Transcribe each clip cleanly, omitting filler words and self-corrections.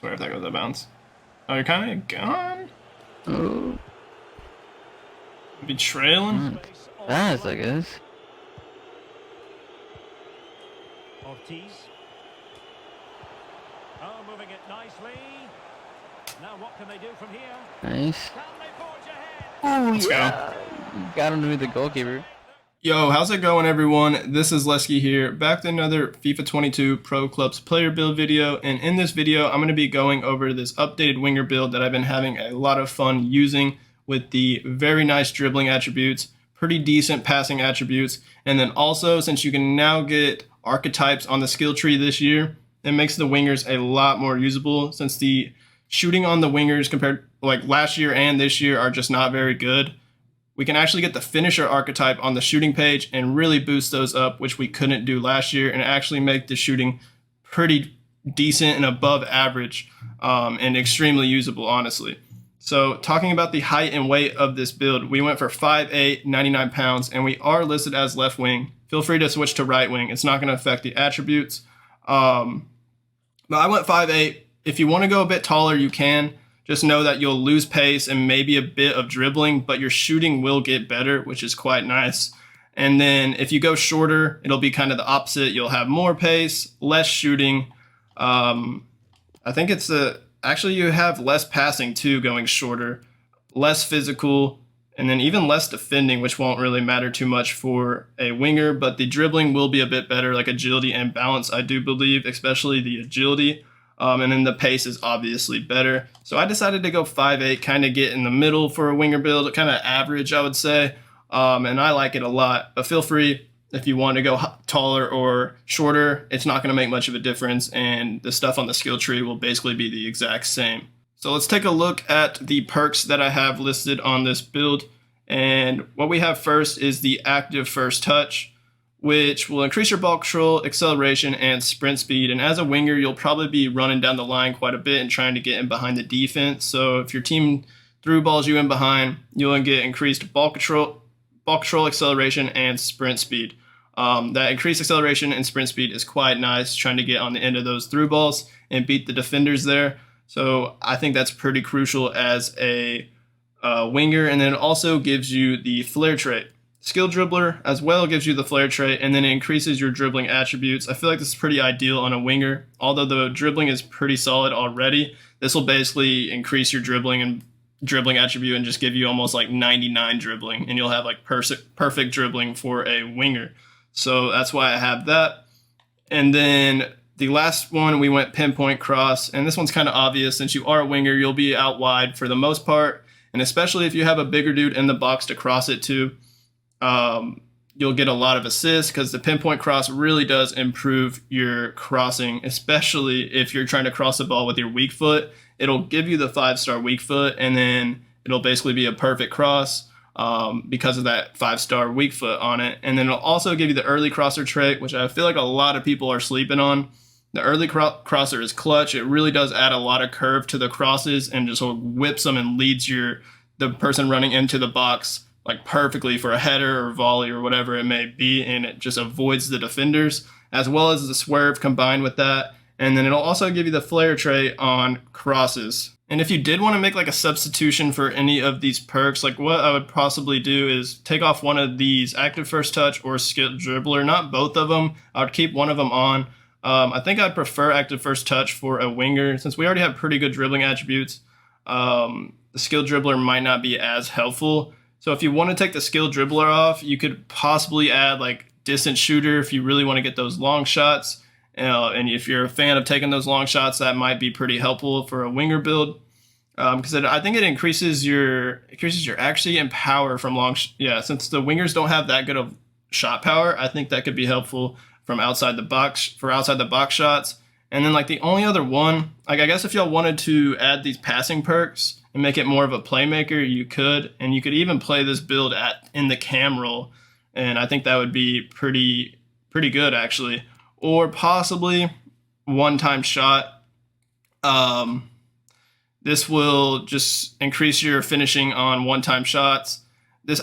Swear if that goes out of bounds. Oh, you're kind of gone? Oh, Be trailing? not fast, I guess. Ortiz. Oh, moving it nicely. Now what can they do from here? Nice. Can they forge ahead? Oh, Let's go. yeah. You got him to be the goalkeeper. Yo, how's it going, everyone? This is Lesky here, back with another FIFA 22 Pro Clubs player build video, and in this video, I'm going to be going over this updated winger build that I've been having a lot of fun using with the very nice dribbling attributes, pretty decent passing attributes, and then also, since you can now get archetypes on the skill tree this year, it makes the wingers a lot more usable, since the shooting on the wingers compared like last year and this year are just not very good. We can actually get the finisher archetype on the shooting page and really boost those up, which we couldn't do last year, and actually make the shooting pretty decent and above average, and extremely usable, honestly. So talking about the height and weight of this build, we went for 5'8", 99 pounds, and we are listed as left wing. Feel free to switch to right wing. It's not going to affect the attributes. But I went 5'8". If you want to go a bit taller, you can. Just know that you'll lose pace and maybe a bit of dribbling, but your shooting will get better, which is quite nice. And then if you go shorter, it'll be kind of the opposite. You'll have more pace, less shooting. I think it's actually you have less passing too going shorter, less physical, and then even less defending, which won't really matter too much for a winger, but the dribbling will be a bit better, like agility and balance, I do believe, especially the agility. And then the pace is obviously better. So I decided to go 5'8", kind of get in the middle for a winger build, kind of average, I would say. And I like it a lot. But feel free, if you want to go taller or shorter, it's not going to make much of a difference. And the stuff on the skill tree will basically be the exact same. So let's take a look at the perks that I have listed on this build. And what we have first is the active first touch, which will increase your ball control, acceleration, and sprint speed. And as a winger, you'll probably be running down the line quite a bit and trying to get in behind the defense. So if your team through balls you in behind, you'll get increased ball control, acceleration, and sprint speed. That increased acceleration and sprint speed is quite nice, trying to get on the end of those through balls and beat the defenders there. So I think that's pretty crucial as a winger. And then it also gives you the flair trait. Skill dribbler as well gives you the flair trait, and then it increases your dribbling attributes. I feel like this is pretty ideal on a winger. Although the dribbling is pretty solid already, this will basically increase your dribbling and dribbling attribute and just give you almost like 99 dribbling, and you'll have like perfect dribbling for a winger. So that's why I have that. And then the last one, we went pinpoint cross, and this one's kind of obvious. Since you are a winger, you'll be out wide for the most part, and especially if you have a bigger dude in the box to cross it to, you'll get a lot of assists, because the pinpoint cross really does improve your crossing, especially if you're trying to cross the ball with your weak foot. It'll give you the 5-star weak foot, and then it'll basically be a perfect cross because of that 5-star weak foot on it. And then it'll also give you the early crosser trait, which I feel like a lot of people are sleeping on. The early crosser is clutch. It really does add a lot of curve to the crosses and just sort of whips them and leads the person running into the box like perfectly for a header or volley or whatever it may be, and it just avoids the defenders, as well as the swerve combined with that. And then it'll also give you the flair trait on crosses. And if you did want to make like a substitution for any of these perks, like what I would possibly do is take off one of these, active first touch or skill dribbler, not both of them. I would keep one of them on. I think I'd prefer active first touch for a winger, since we already have pretty good dribbling attributes. The skill dribbler might not be as helpful. So if you want to take the skill dribbler off, you could possibly add like distant shooter if you really want to get those long shots. And if you're a fan of taking those long shots, that might be pretty helpful for a winger build. Because I think it increases your accuracy and power from long. Since the wingers don't have that good of shot power, I think that could be helpful from outside the box for outside the box shots. And then like the only other one, like I guess if y'all wanted to add these passing perks and make it more of a playmaker, you could. And you could even play this build in the cam role, and I think that would be pretty good actually. Or possibly one-time shot. This will just increase your finishing on one-time shots.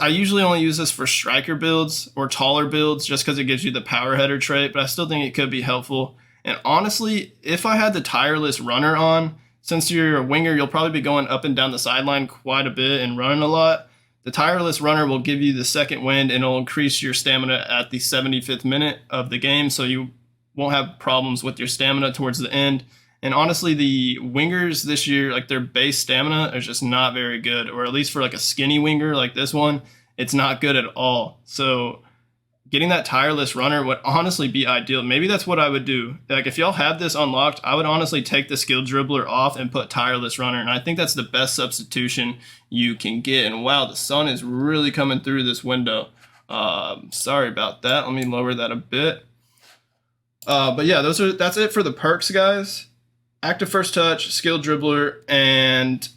I usually only use this for striker builds or taller builds just because it gives you the power header trait, but I still think it could be helpful. And honestly, if I had the tireless runner on, since you're a winger, you'll probably be going up and down the sideline quite a bit and running a lot. The tireless runner will give you the second wind and it'll increase your stamina at the 75th minute of the game, so you won't have problems with your stamina towards the end. And honestly, the wingers this year, like their base stamina is just not very good, or at least for like a skinny winger like this one, it's not good at all. So getting that tireless runner would honestly be ideal. Maybe that's what I would do. Like if y'all have this unlocked, I would honestly take the skill dribbler off and put tireless runner. And I think that's the best substitution you can get. And wow, the sun is really coming through this window. Sorry about that. Let me lower that a bit. But yeah, that's it for the perks, guys. Active first touch, skill dribbler, and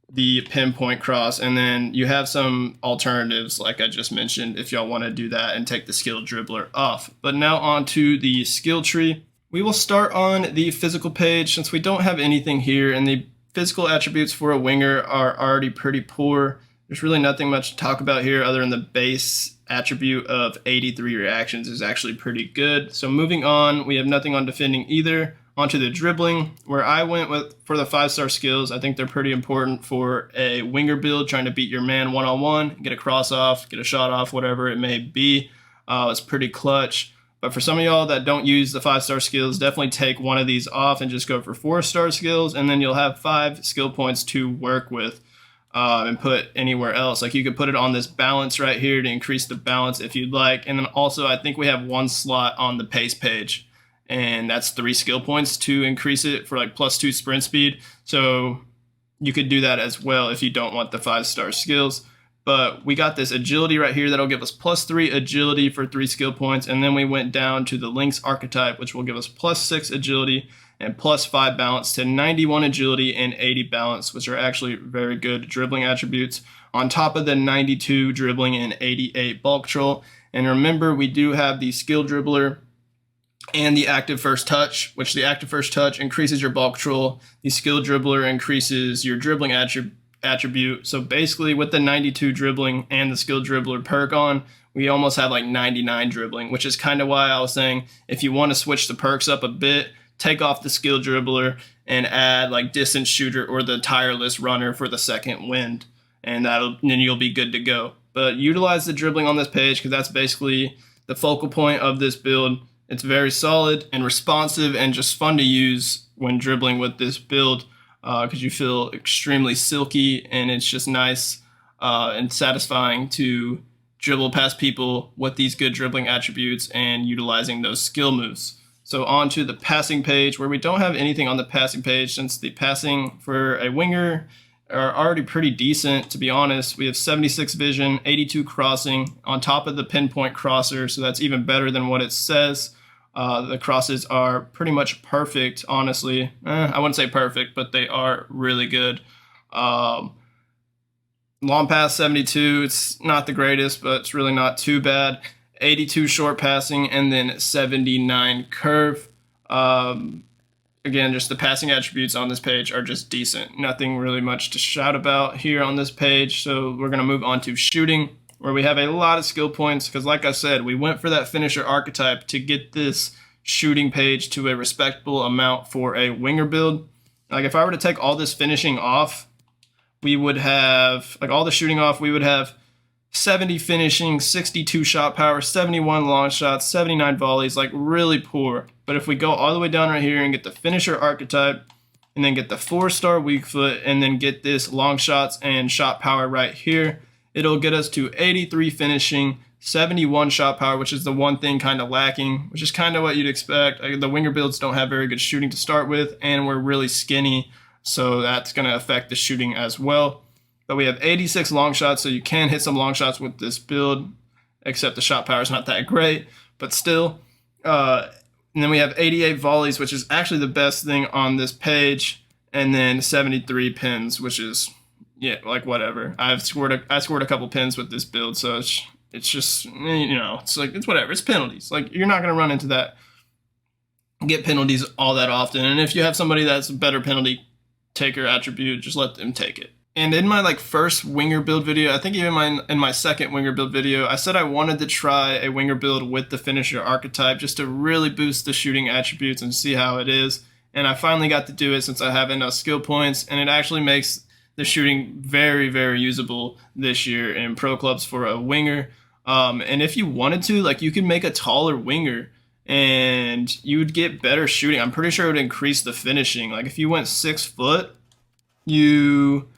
the pinpoint cross, and then you have some alternatives like I just mentioned if y'all want to do that and take the skill dribbler off. But now on to the skill tree. We will start on the physical page since we don't have anything here, and the physical attributes for a winger are already pretty poor. There's really nothing much to talk about here other than the base attribute of 83 reactions is actually pretty good. So moving on, we have nothing on defending either. Onto the dribbling, where I went with for the 5-star skills. I think they're pretty important for a winger build, trying to beat your man one-on-one, get a cross off, get a shot off, whatever it may be. It's pretty clutch. But for some of y'all that don't use the 5-star skills, definitely take one of these off and just go for 4-star skills, and then you'll have 5 skill points to work with and put anywhere else. Like you could put it on this balance right here to increase the balance if you'd like. And then also I think we have 1 slot on the pace page, and that's 3 skill points to increase it for like +2 sprint speed. So you could do that as well if you don't want the 5-star skills. But we got this agility right here that'll give us +3 agility for 3 skill points. And then we went down to the Lynx archetype, which will give us +6 agility and +5 balance to 91 agility and 80 balance, which are actually very good dribbling attributes, on top of the 92 dribbling and 88 bulk control. And remember, we do have the skill dribbler and the active first touch, which the active first touch increases your ball control. The skill dribbler increases your dribbling attribute. So basically with the 92 dribbling and the skill dribbler perk on, we almost have like 99 dribbling, which is kind of why I was saying if you want to switch the perks up a bit, take off the skill dribbler and add like distance shooter or the tireless runner for the second wind, and then you'll be good to go. But utilize the dribbling on this page because that's basically the focal point of this build. It's very solid and responsive and just fun to use when dribbling with this build because you feel extremely silky, and it's just nice and satisfying to dribble past people with these good dribbling attributes and utilizing those skill moves. So on to the passing page, where we don't have anything on the passing page since the passing for a winger are already pretty decent, to be honest. We have 76 vision, 82 crossing on top of the pinpoint crosser, so that's even better than what it says. The crosses are pretty much perfect, honestly. I wouldn't say perfect, but they are really good. Long pass 72, it's not the greatest, but it's really not too bad. 82 short passing, and then 79 curve. Again, just the passing attributes on this page are just decent. Nothing really much to shout about here on this page, so we're going to move on to shooting, where we have a lot of skill points because, like I said, we went for that finisher archetype to get this shooting page to a respectable amount for a winger build. Like if I were to take all this finishing off, we would have, like all the shooting off, we would have 70 finishing, 62 shot power, 71 long shots, 79 volleys, like really poor. But if we go all the way down right here and get the finisher archetype, and then get the 4-star weak foot, and then get this long shots and shot power right here, it'll get us to 83 finishing, 71 shot power, which is the one thing kind of lacking, which is kind of what you'd expect. The winger builds don't have very good shooting to start with, and we're really skinny, so that's going to affect the shooting as well. But we have 86 long shots, so you can hit some long shots with this build, except the shot power is not that great, but still. And then we have 88 volleys, which is actually the best thing on this page, and then 73 pins, which is, yeah, like whatever. I scored a couple pins with this build, so it's just, you know, it's like, it's whatever. It's penalties. Like, you're not going to run into that, get penalties all that often. And if you have somebody that's a better penalty taker attribute, just let them take it. And in my first winger build video, I think even in my second winger build video, I said I wanted to try a winger build with the finisher archetype just to really boost the shooting attributes and see how it is. and I finally got to do it since I have enough skill points, and it actually makes the shooting very, very usable this year in pro clubs for a winger. And if you wanted to, like, you could make a taller winger and you would get better shooting. I'm pretty sure it would increase the finishing. Like, if you went 6 foot, you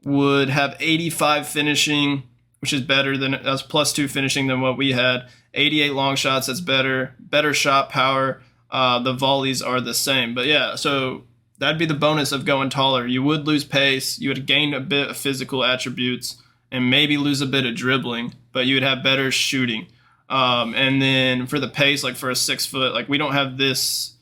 would have 85 finishing, which is better than, that's +2 finishing than what we had. 88 long shots, that's better shot power. The volleys are the same. But yeah, so that'd be the bonus of going taller. You would lose pace, you would gain a bit of physical attributes, and maybe lose a bit of dribbling, but you would have better shooting. And then for the pace, like for a 6 foot, like we don't have this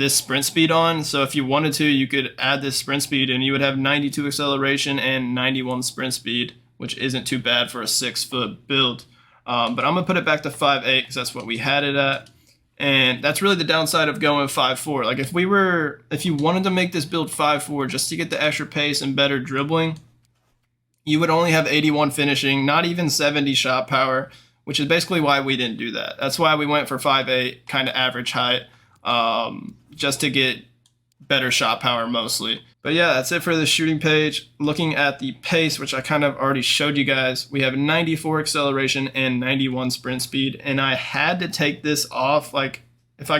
sprint speed on, so if you wanted to, you could add this sprint speed and you would have 92 acceleration and 91 sprint speed, which isn't too bad for a 6 foot build. But I'm gonna put it back to 5'8" because that's what we had it at. And that's really the downside of going 5'4". Like if you wanted to make this build 5'4" just to get the extra pace and better dribbling, you would only have 81 finishing, not even 70 shot power, which is basically why we didn't do that. That's why we went for 5'8", kind of average height, just to get better shot power mostly. But yeah, that's it for the shooting page. Looking at the pace, which I kind of already showed you guys, we have 94 acceleration and 91 sprint speed, and I had to take this off. Like if I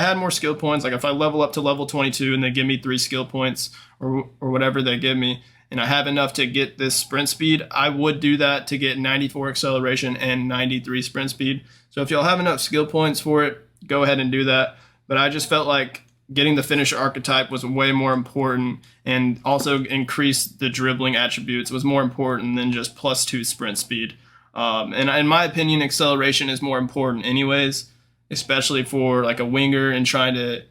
had more skill points, like if I level up to level 22 and they give me 3 skill points or whatever they give me, and I have enough to get this sprint speed, I would do that to get 94 acceleration and 93 sprint speed. So if y'all have enough skill points for it, go ahead and do that. But I just felt like getting the finisher archetype was way more important, and also increase the dribbling attributes was more important than just +2 sprint speed. And in my opinion, acceleration is more important anyways, especially for like a winger and trying to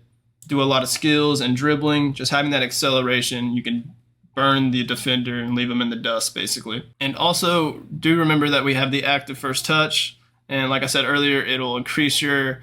do a lot of skills and dribbling. Just having that acceleration, you can burn the defender and leave them in the dust basically. And also do remember that we have the active first touch, and like I said earlier, it'll increase your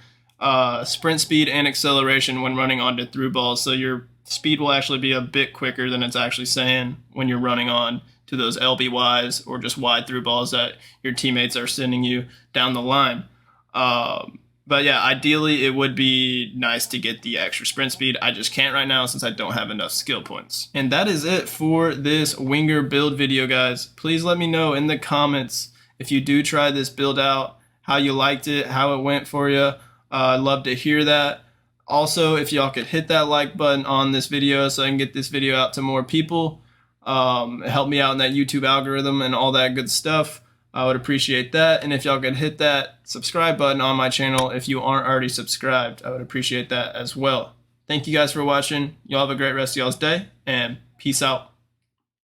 sprint speed and acceleration when running onto through balls, so your speed will actually be a bit quicker than it's actually saying when you're running on to those LBYs or just wide through balls that your teammates are sending you down the line. But yeah, ideally it would be nice to get the extra sprint speed. I just can't right now since I don't have enough skill points. And that is it for this winger build video, guys. Please let me know in the comments if you do try this build out, how you liked it, how it went for you. I'd love to hear that. Also, if y'all could hit that like button on this video so I can get this video out to more people, help me out in that YouTube algorithm and all that good stuff. I would appreciate that. And if y'all could hit that subscribe button on my channel if you aren't already subscribed, I would appreciate that as well. Thank you guys for watching. Y'all have a great rest of y'all's day, and peace out.